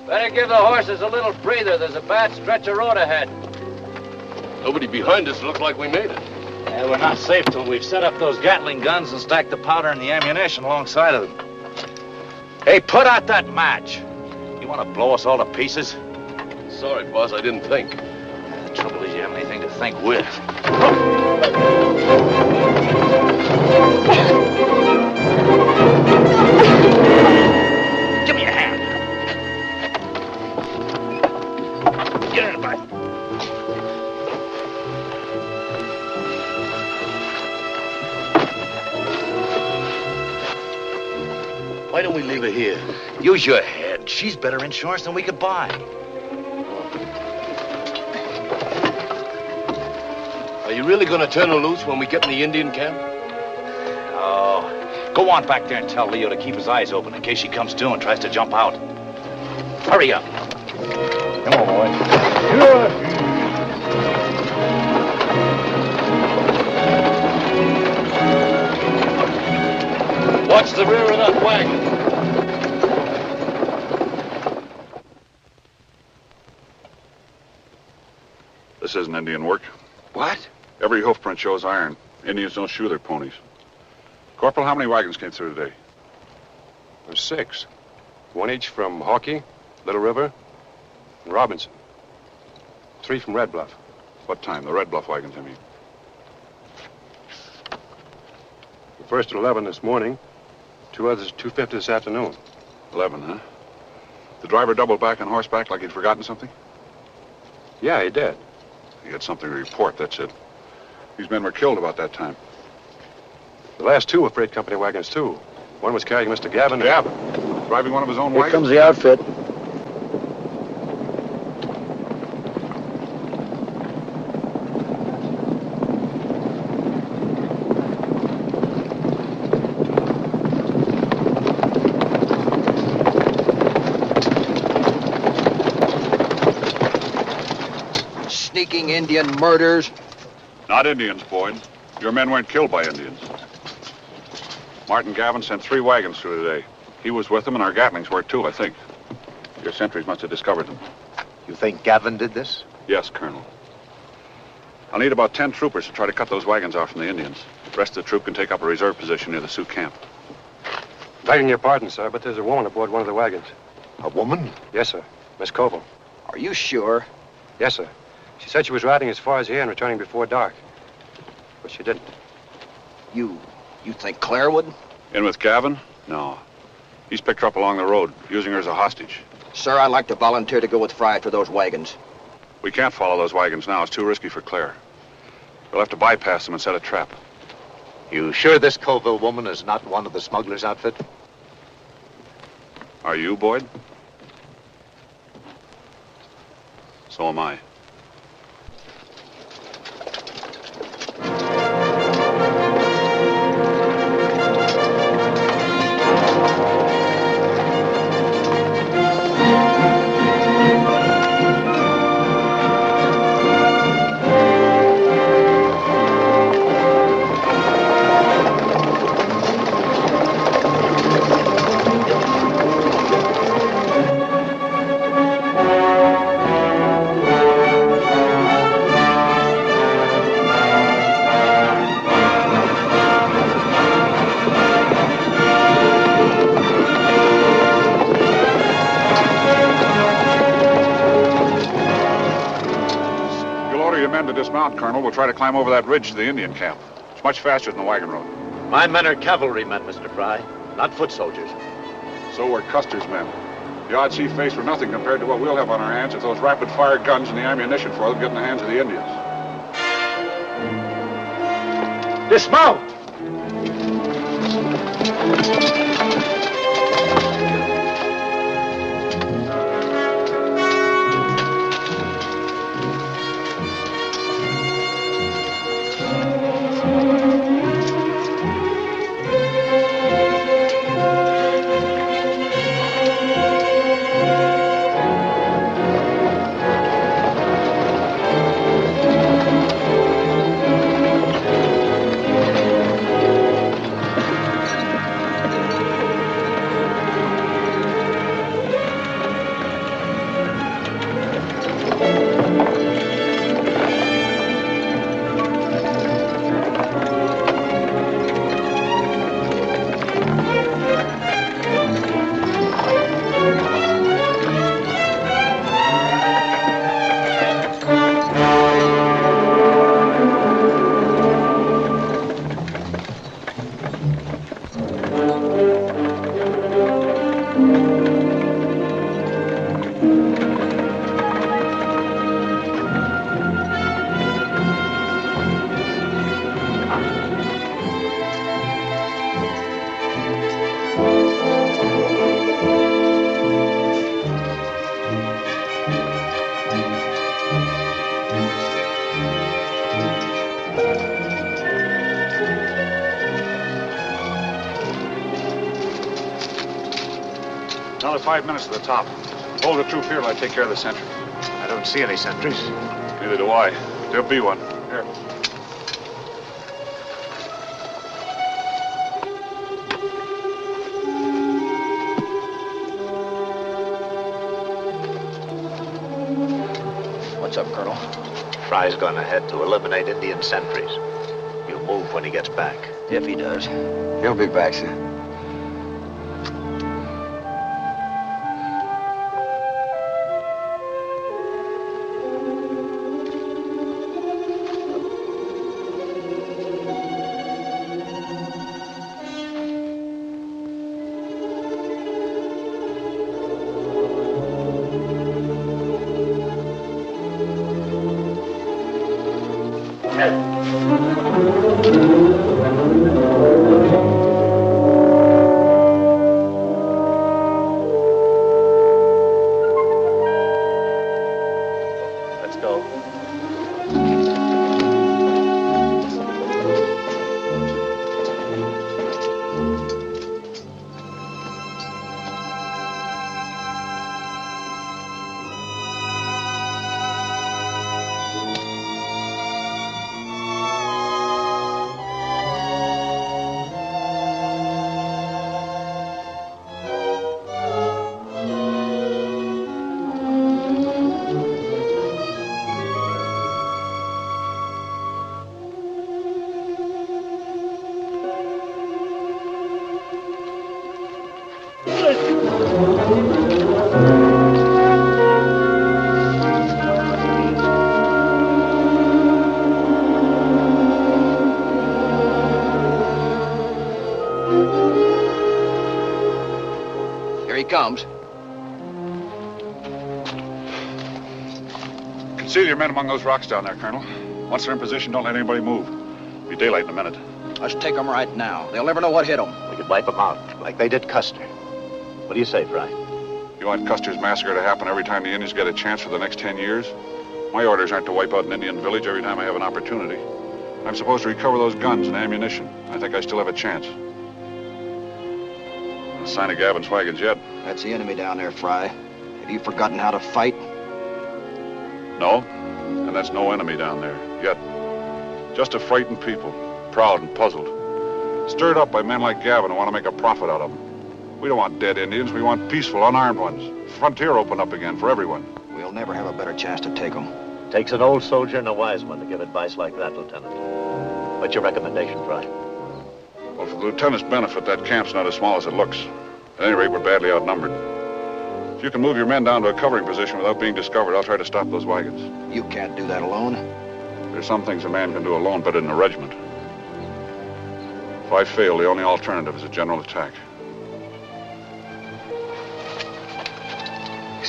Better give the horses a little breather. There's a bad stretch of road ahead. Nobody behind us. Look like we made it. Yeah, we're not safe till we've set up those Gatling guns and stacked the powder and the ammunition alongside of them. Hey, put out that match. You want to blow us all to pieces? Sorry, boss. I didn't think. The trouble is you haven't anything to think with. Give me a hand. Get in, bud. Why don't we leave her here? Use your head. She's better insurance than we could buy. Are you really going to turn her loose when we get in the Indian camp? Oh, go on back there and tell Leo to keep his eyes open in case she comes to and tries to jump out. Hurry up. Come on, boy. Watch the rear of that wagon. This isn't Indian work. What? Every hoof print shows iron. Indians don't shoe their ponies. Corporal, how many wagons came through today? There's 6. 1 each from Hawkeye, Little River, and Robinson. 3 from Red Bluff. What time? The Red Bluff wagons, I mean. The first at 11 this morning. 2 others at 2:50 this afternoon. 11, huh? The driver doubled back on horseback like he'd forgotten something? Yeah, he did. He had something to report, that's it. These men were killed about that time. The last 2 were freight company wagons, too. One was carrying Mr. Gavin. Gavin? Driving one of his own wagons? Here comes the outfit. Sneaking Indian murders. Not Indians, Boyd. Your men weren't killed by Indians. Martin Gavin sent 3 wagons through today. He was with them, and our Gatlings were too, I think. Your sentries must have discovered them. You think Gavin did this? Yes, Colonel. I'll need about 10 troopers to try to cut those wagons off from the Indians. The rest of the troop can take up a reserve position near the Sioux camp. Begging your pardon, sir, but there's a woman aboard one of the wagons. A woman? Yes, sir. Miss Koval. Are you sure? Yes, sir. She said she was riding as far as here and returning before dark. But she didn't. You think Claire would? In with Gavin? No. He's picked her up along the road, using her as a hostage. Sir, I'd like to volunteer to go with Frye to those wagons. We can't follow those wagons now. It's too risky for Claire. We'll have to bypass them and set a trap. You sure this Colville woman is not one of the smugglers' outfit? Are you, Boyd? So am I. Colonel, we'll try to climb over that ridge to the Indian camp. It's much faster than the wagon road. My men are cavalrymen, Mr. Frye. not foot soldiers. So were Custer's men. The odds he faced were nothing compared to what we'll have on our hands if those rapid-fire guns and the ammunition for them get in the hands of the Indians. Dismount! Another 5 minutes to the top. Hold the troop here till I take care of the sentry. I don't see any sentries. Neither do I. There'll be one. Here. What's up, Colonel? Frye's gone ahead to eliminate Indian sentries. He'll move when he gets back. If he does. He'll be back, sir. Comes. Conceal your men among those rocks down there, Colonel. Once they're in position, don't let anybody move. It'll be daylight in a minute. Let's take them right now. They'll never know what hit them. We could wipe them out, like they did Custer. What do you say, Frye? You want Custer's massacre to happen every time the Indians get a chance for the next 10 years? My orders aren't to wipe out an Indian village every time I have an opportunity. I'm supposed to recover those guns and ammunition. I think I still have a chance. No sign of Gavin's wagons yet. That's the enemy down there, Frye. Have you forgotten how to fight? No, and that's no enemy down there, yet. Just a frightened people, proud and puzzled. Stirred up by men like Gavin who want to make a profit out of them. We don't want dead Indians, we want peaceful, unarmed ones. Frontier open up again for everyone. We'll never have a better chance to take them. Takes an old soldier and a wise one to give advice like that, Lieutenant. What's your recommendation, Frye? Well, for the lieutenant's benefit, that camp's not as small as it looks. At any rate, we're badly outnumbered. If you can move your men down to a covering position without being discovered, I'll try to stop those wagons. You can't do that alone. There's some things a man can do alone, but in a regiment. If I fail, the only alternative is a general attack.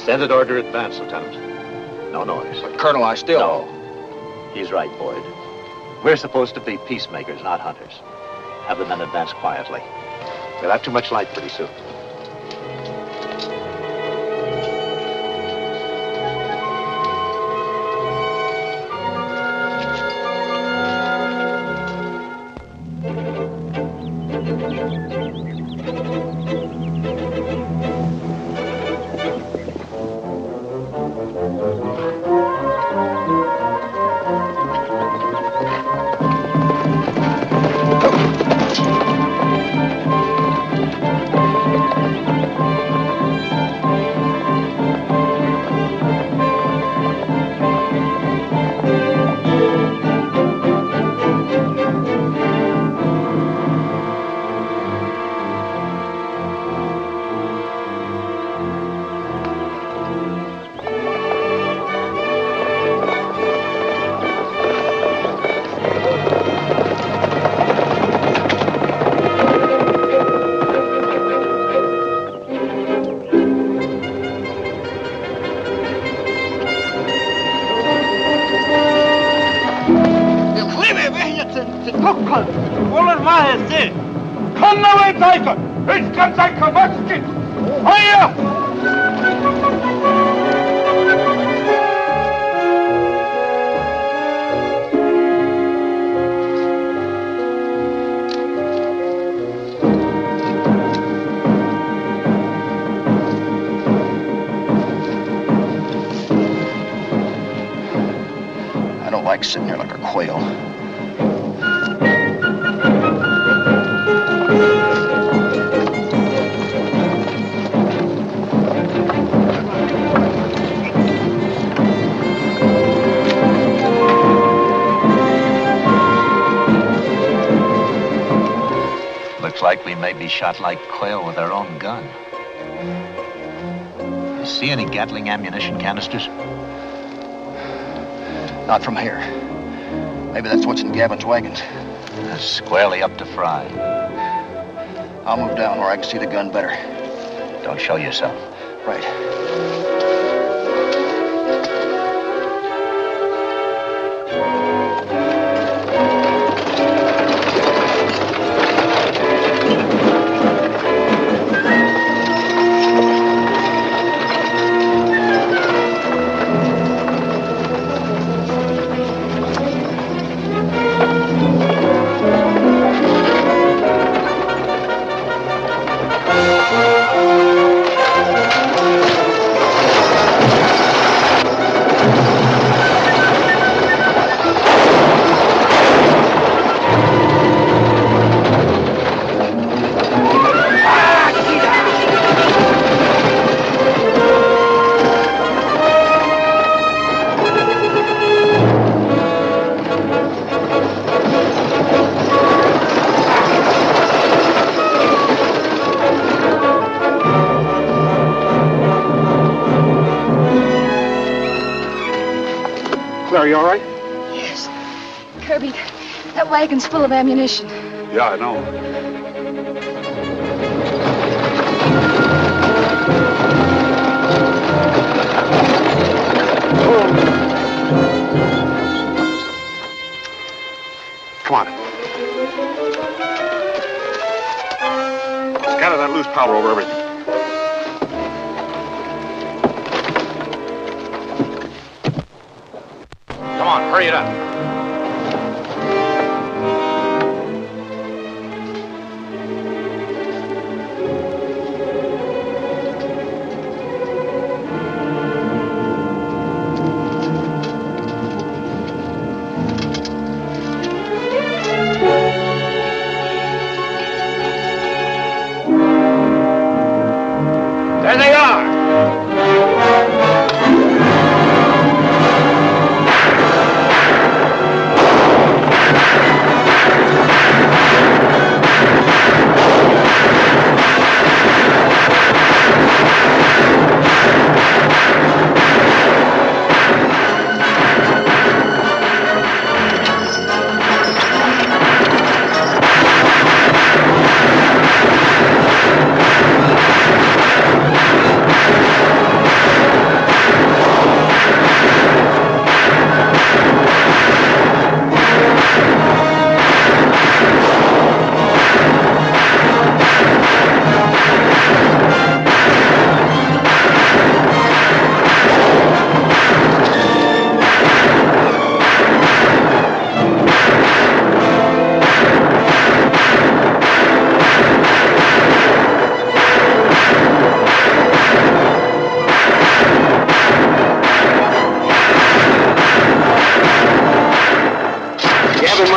Extended order advance, Lieutenant. No noise. But, Colonel, I still... No. He's right, Boyd. We're supposed to be peacemakers, not hunters. Have the men advance quietly. We'll have too much light pretty soon. I don't like sitting here like a quail. Looks like we may be shot like quail with our own gun. You see any Gatling ammunition canisters? Not from here. Maybe that's what's in Gavin's wagons. That's squarely up to Frye. I'll move down where I can see the gun better. Don't show yourself. Right. Claire, you all right? Yes. Kirby, that wagon's full of ammunition. Yeah, I know. Come on. Scatter that loose powder over everything. Come on, hurry it up. There they are!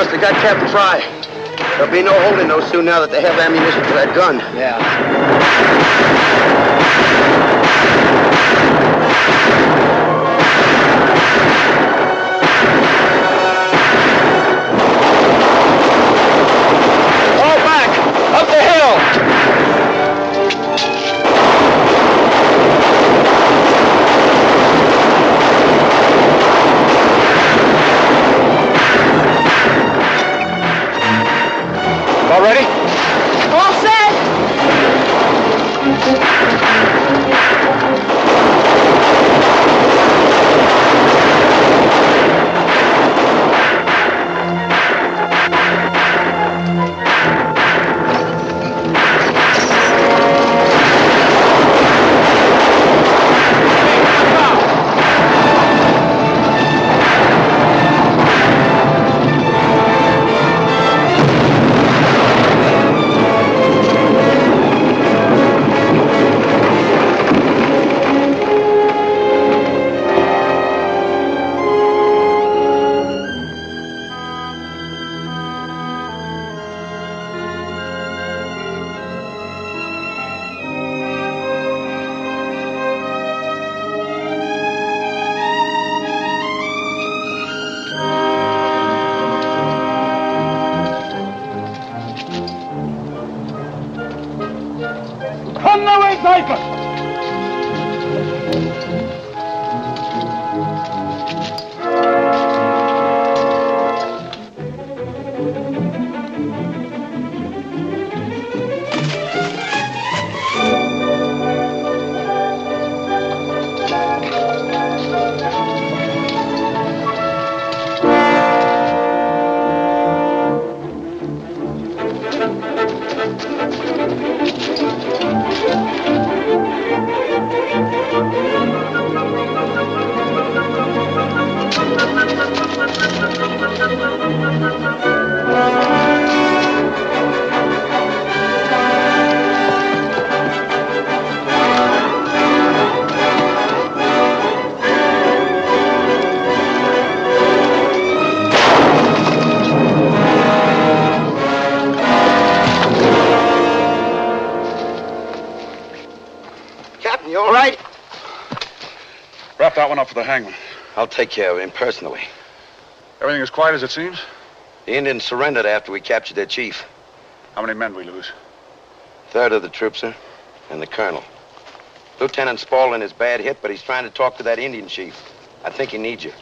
boss, they got Captain Frye. There'll be no holding those soon now that they have ammunition for that gun. Yeah. Fall back! Up the hill! All ready? All set! Come now, sniper! Captain, you all right? Wrap that one up for the hangman. I'll take care of him personally. Everything as quiet as it seems? The Indians surrendered after we captured their chief. How many men we lose? Third of the troops, sir, and the colonel. Lieutenant Spaulding is bad hit, but he's trying to talk to that Indian chief. I think he needs you.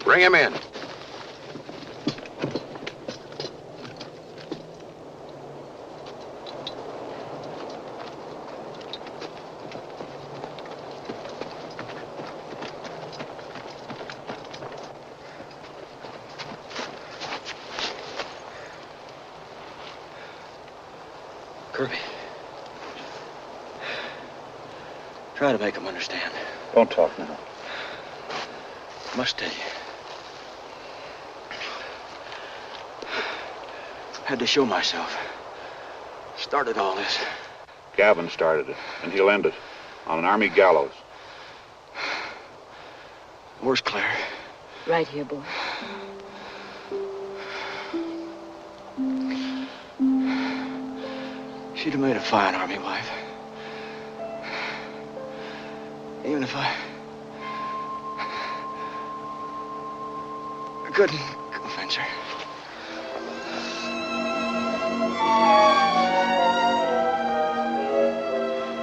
Bring him in. Kirby. Try to make him understand. Don't talk now. Must tell you. Had to show myself. Started all this. Gavin started it, and he'll end it. On an army gallows. Where's Claire? Right here, boy. She'd have made a fine army wife. Even if I couldn't convince her.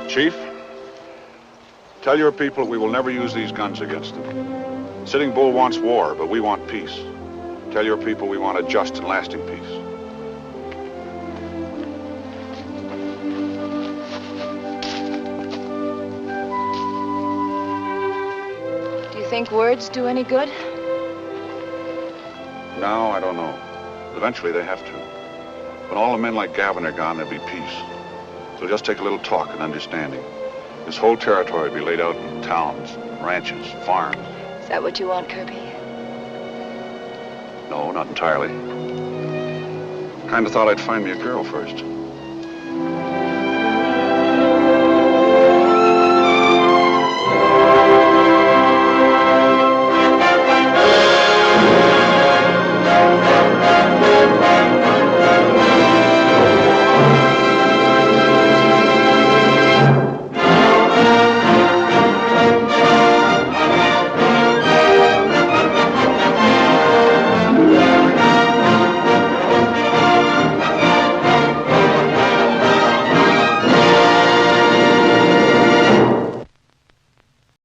Chief, tell your people we will never use these guns against them. Sitting Bull wants war, but we want peace. Tell your people we want a just and lasting peace. Think words do any good? No, I don't know. Eventually they have to. When all the men like Gavin are gone, there'll be peace. So just take a little talk and understanding. This whole territory will be laid out in towns, ranches, farms. Is that what you want, Kirby? No, not entirely. Kind of thought I'd find me a girl first.